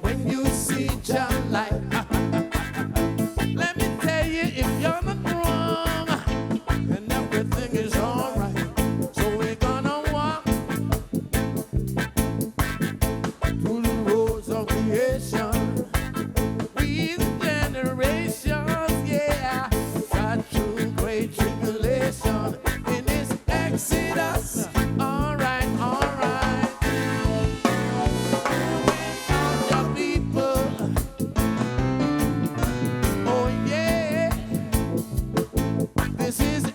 When you see Jah light, let me tell you, if you're not wrong, and everything is alright. So we're gonna walk through the roads of creation, we the generations, yeah, got through great tribulation in this Exodus. Alright, alright.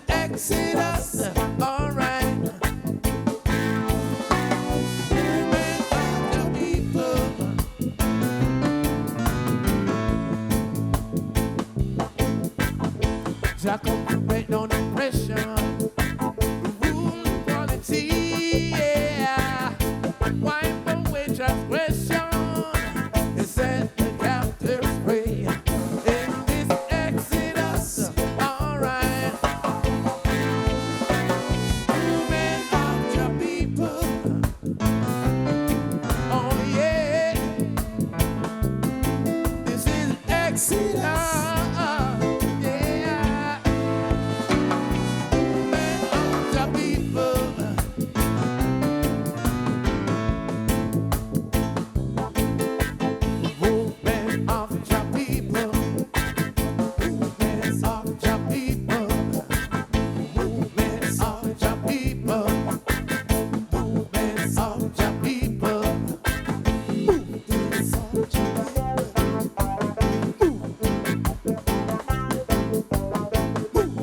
Exodus, all right. Movement of the people. Jah come to break down oppression, rule equality, yeah. Wipe away transgression, and set the captives free. In this Exodus, all right. Exodus, yeah. Movement of the people. Movement of the people. Movement of the people. Movement of the people. Movement of the people. Movement of the people.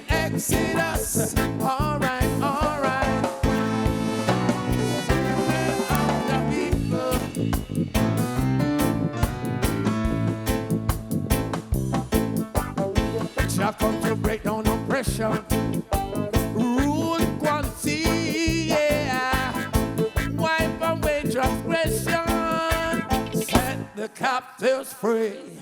Exodus, all right, all right. Movement of the people. Jah come to break down oppression, rule equality, yeah. Wipe away transgression, set the captives free.